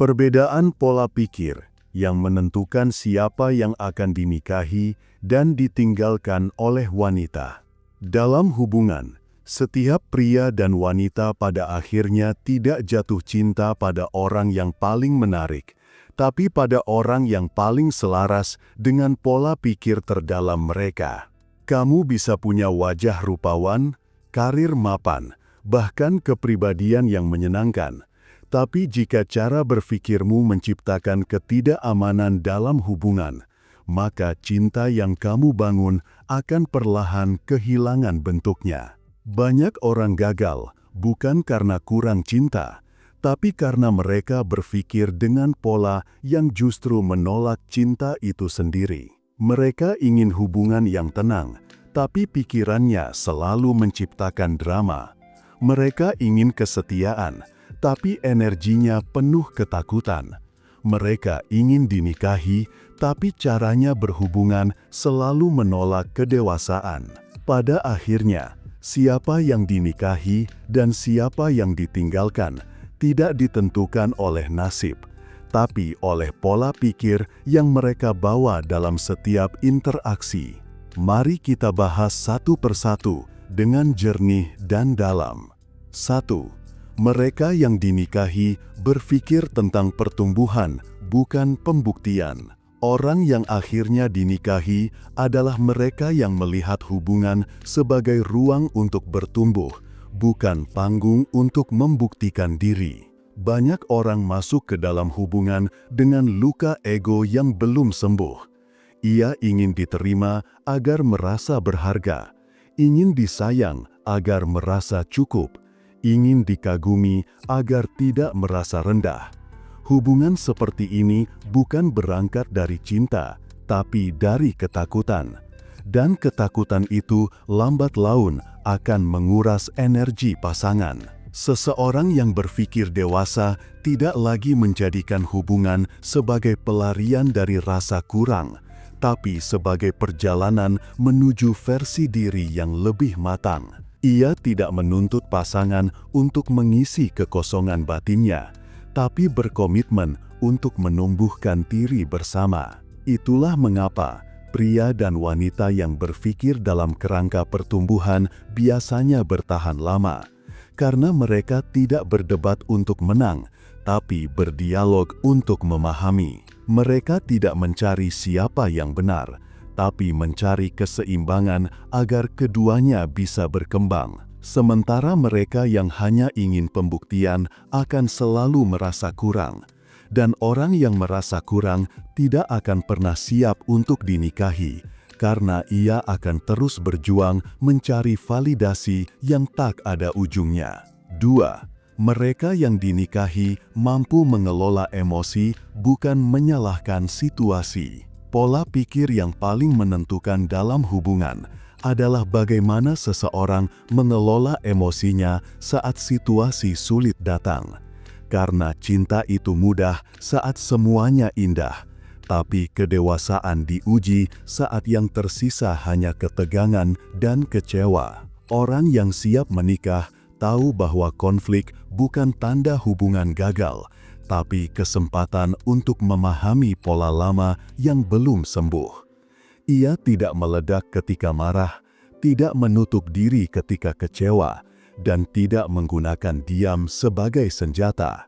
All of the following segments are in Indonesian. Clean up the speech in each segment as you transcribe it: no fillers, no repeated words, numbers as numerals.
Perbedaan pola pikir yang menentukan siapa yang akan dinikahi dan ditinggalkan oleh wanita. Dalam hubungan, setiap pria dan wanita pada akhirnya tidak jatuh cinta pada orang yang paling menarik, tapi pada orang yang paling selaras dengan pola pikir terdalam mereka. Kamu bisa punya wajah rupawan, karir mapan, bahkan kepribadian yang menyenangkan. Tapi jika cara berpikirmu menciptakan ketidakamanan dalam hubungan, maka cinta yang kamu bangun akan perlahan kehilangan bentuknya. Banyak orang gagal bukan karena kurang cinta, tapi karena mereka berpikir dengan pola yang justru menolak cinta itu sendiri. Mereka ingin hubungan yang tenang, tapi pikirannya selalu menciptakan drama. Mereka ingin kesetiaan, tapi energinya penuh ketakutan. Mereka ingin dinikahi, tapi caranya berhubungan selalu menolak kedewasaan. Pada akhirnya, siapa yang dinikahi dan siapa yang ditinggalkan tidak ditentukan oleh nasib, tapi oleh pola pikir yang mereka bawa dalam setiap interaksi. Mari kita bahas satu persatu dengan jernih dan dalam. 1. Mereka yang dinikahi berpikir tentang pertumbuhan, bukan pembuktian. Orang yang akhirnya dinikahi adalah mereka yang melihat hubungan sebagai ruang untuk bertumbuh, bukan panggung untuk membuktikan diri. Banyak orang masuk ke dalam hubungan dengan luka ego yang belum sembuh. Ia ingin diterima agar merasa berharga, ingin disayang agar merasa cukup, ingin dikagumi agar tidak merasa rendah. Hubungan seperti ini bukan berangkat dari cinta, tapi dari ketakutan. Dan ketakutan itu lambat laun akan menguras energi pasangan. Seseorang yang berpikir dewasa tidak lagi menjadikan hubungan sebagai pelarian dari rasa kurang, tapi sebagai perjalanan menuju versi diri yang lebih matang. Ia tidak menuntut pasangan untuk mengisi kekosongan batinnya, tapi berkomitmen untuk menumbuhkan diri bersama. Itulah mengapa pria dan wanita yang berpikir dalam kerangka pertumbuhan biasanya bertahan lama, karena mereka tidak berdebat untuk menang, tapi berdialog untuk memahami. Mereka tidak mencari siapa yang benar, tapi mencari keseimbangan agar keduanya bisa berkembang. Sementara mereka yang hanya ingin pembuktian akan selalu merasa kurang, dan orang yang merasa kurang tidak akan pernah siap untuk dinikahi, karena ia akan terus berjuang mencari validasi yang tak ada ujungnya. 2. Mereka yang dinikahi mampu mengelola emosi, bukan menyalahkan situasi. Pola pikir yang paling menentukan dalam hubungan adalah bagaimana seseorang mengelola emosinya saat situasi sulit datang. Karena cinta itu mudah saat semuanya indah, tapi kedewasaan diuji saat yang tersisa hanya ketegangan dan kecewa. Orang yang siap menikah tahu bahwa konflik bukan tanda hubungan gagal, tapi kesempatan untuk memahami pola lama yang belum sembuh. Ia tidak meledak ketika marah, tidak menutup diri ketika kecewa, dan tidak menggunakan diam sebagai senjata.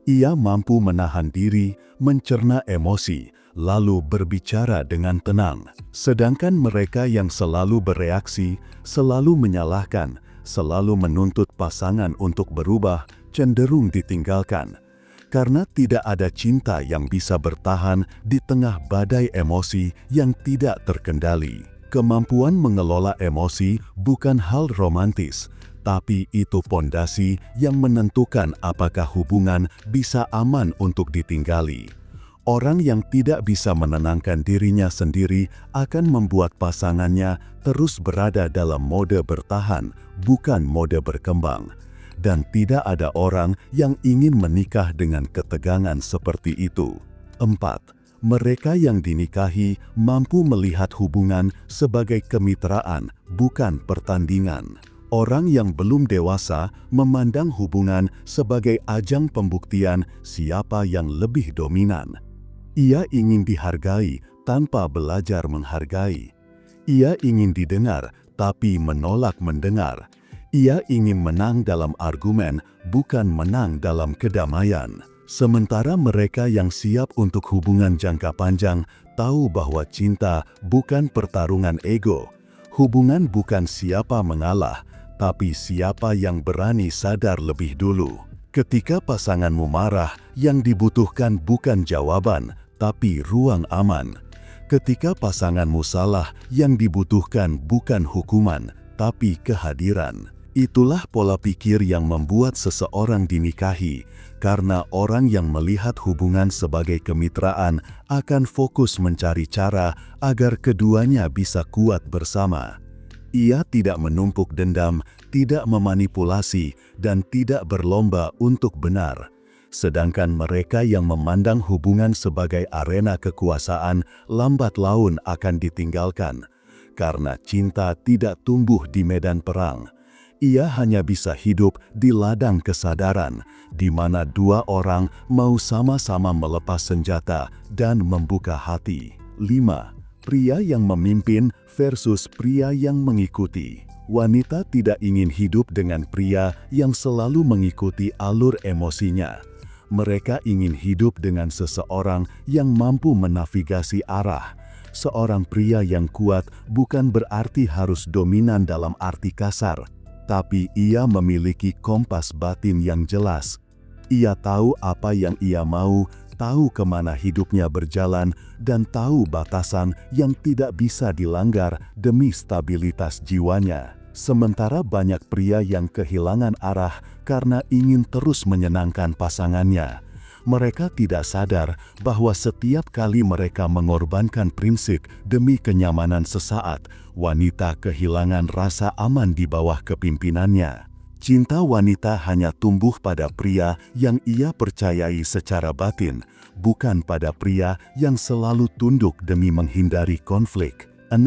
Ia mampu menahan diri, mencerna emosi, lalu berbicara dengan tenang. Sedangkan mereka yang selalu bereaksi, selalu menyalahkan, selalu menuntut pasangan untuk berubah, cenderung ditinggalkan. Karena tidak ada cinta yang bisa bertahan di tengah badai emosi yang tidak terkendali. Kemampuan mengelola emosi bukan hal romantis, tapi itu pondasi yang menentukan apakah hubungan bisa aman untuk ditinggali. Orang yang tidak bisa menenangkan dirinya sendiri akan membuat pasangannya terus berada dalam mode bertahan, bukan mode berkembang. Dan tidak ada orang yang ingin menikah dengan ketegangan seperti itu. 4. Mereka yang dinikahi mampu melihat hubungan sebagai kemitraan, bukan pertandingan. Orang yang belum dewasa memandang hubungan sebagai ajang pembuktian siapa yang lebih dominan. Ia ingin dihargai tanpa belajar menghargai. Ia ingin didengar tapi menolak mendengar. Ia ingin menang dalam argumen, bukan menang dalam kedamaian. Sementara mereka yang siap untuk hubungan jangka panjang tahu bahwa cinta bukan pertarungan ego. Hubungan bukan siapa mengalah, tapi siapa yang berani sadar lebih dulu. Ketika pasanganmu marah, yang dibutuhkan bukan jawaban, tapi ruang aman. Ketika pasanganmu salah, yang dibutuhkan bukan hukuman, tapi kehadiran. Itulah pola pikir yang membuat seseorang dinikahi, karena orang yang melihat hubungan sebagai kemitraan akan fokus mencari cara agar keduanya bisa kuat bersama. Ia tidak menumpuk dendam, tidak memanipulasi, dan tidak berlomba untuk benar. Sedangkan mereka yang memandang hubungan sebagai arena kekuasaan lambat laun akan ditinggalkan. Karena cinta tidak tumbuh di medan perang. Ia hanya bisa hidup di ladang kesadaran, di mana dua orang mau sama-sama melepas senjata dan membuka hati. 5. Pria yang memimpin versus pria yang mengikuti. Wanita tidak ingin hidup dengan pria yang selalu mengikuti alur emosinya. Mereka ingin hidup dengan seseorang yang mampu menavigasi arah. Seorang pria yang kuat bukan berarti harus dominan dalam arti kasar, tapi ia memiliki kompas batin yang jelas. Ia tahu apa yang ia mau, tahu kemana hidupnya berjalan, dan tahu batasan yang tidak bisa dilanggar demi stabilitas jiwanya. Sementara banyak pria yang kehilangan arah karena ingin terus menyenangkan pasangannya. Mereka tidak sadar bahwa setiap kali mereka mengorbankan prinsip demi kenyamanan sesaat, wanita kehilangan rasa aman di bawah kepimpinannya. Cinta wanita hanya tumbuh pada pria yang ia percayai secara batin, bukan pada pria yang selalu tunduk demi menghindari konflik. 6.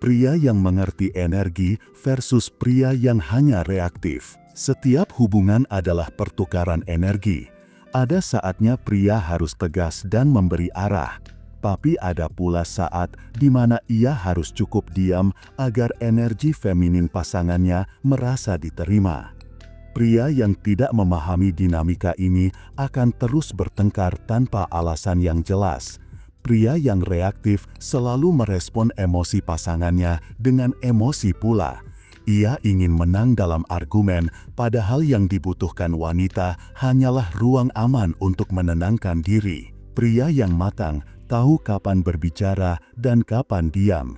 Pria yang mengerti energi versus pria yang hanya reaktif. Setiap hubungan adalah pertukaran energi. Ada saatnya pria harus tegas dan memberi arah, tapi ada pula saat di mana ia harus cukup diam agar energi feminin pasangannya merasa diterima. Pria yang tidak memahami dinamika ini akan terus bertengkar tanpa alasan yang jelas. Pria yang reaktif selalu merespon emosi pasangannya dengan emosi pula. Ia ingin menang dalam argumen, padahal yang dibutuhkan wanita hanyalah ruang aman untuk menenangkan diri. Pria yang matang tahu kapan berbicara dan kapan diam.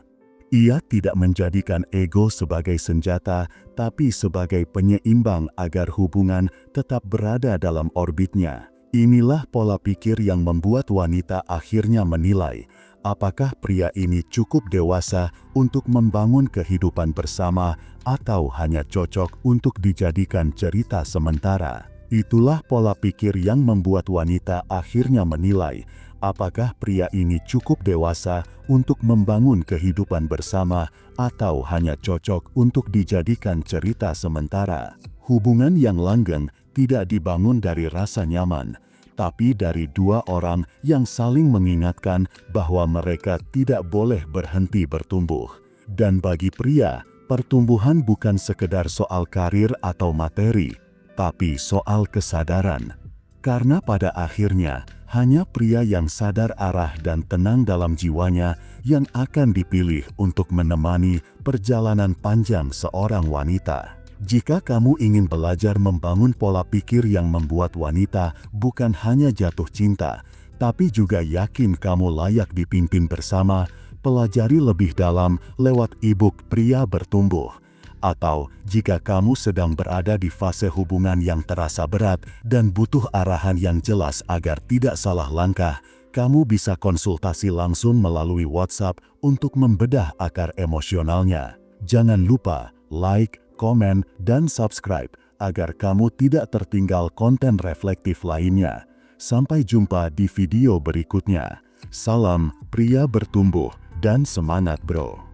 Ia tidak menjadikan ego sebagai senjata, tapi sebagai penyeimbang agar hubungan tetap berada dalam orbitnya. Inilah pola pikir yang membuat wanita akhirnya menilai, apakah pria ini cukup dewasa untuk membangun kehidupan bersama atau hanya cocok untuk dijadikan cerita sementara. Itulah pola pikir yang membuat wanita akhirnya menilai, apakah pria ini cukup dewasa untuk membangun kehidupan bersama atau hanya cocok untuk dijadikan cerita sementara. Hubungan yang langgeng tidak dibangun dari rasa nyaman, tapi dari dua orang yang saling mengingatkan bahwa mereka tidak boleh berhenti bertumbuh. Dan bagi pria, pertumbuhan bukan sekedar soal karir atau materi, tapi soal kesadaran. Karena pada akhirnya, hanya pria yang sadar arah dan tenang dalam jiwanya yang akan dipilih untuk menemani perjalanan panjang seorang wanita. Jika kamu ingin belajar membangun pola pikir yang membuat wanita bukan hanya jatuh cinta, tapi juga yakin kamu layak dipimpin bersama, pelajari lebih dalam lewat e-book Pria Bertumbuh. Atau jika kamu sedang berada di fase hubungan yang terasa berat dan butuh arahan yang jelas agar tidak salah langkah, kamu bisa konsultasi langsung melalui WhatsApp untuk membedah akar emosionalnya. Jangan lupa like, komen, dan subscribe agar kamu tidak tertinggal konten reflektif lainnya. Sampai jumpa di video berikutnya. Salam pria bertumbuh dan semangat bro.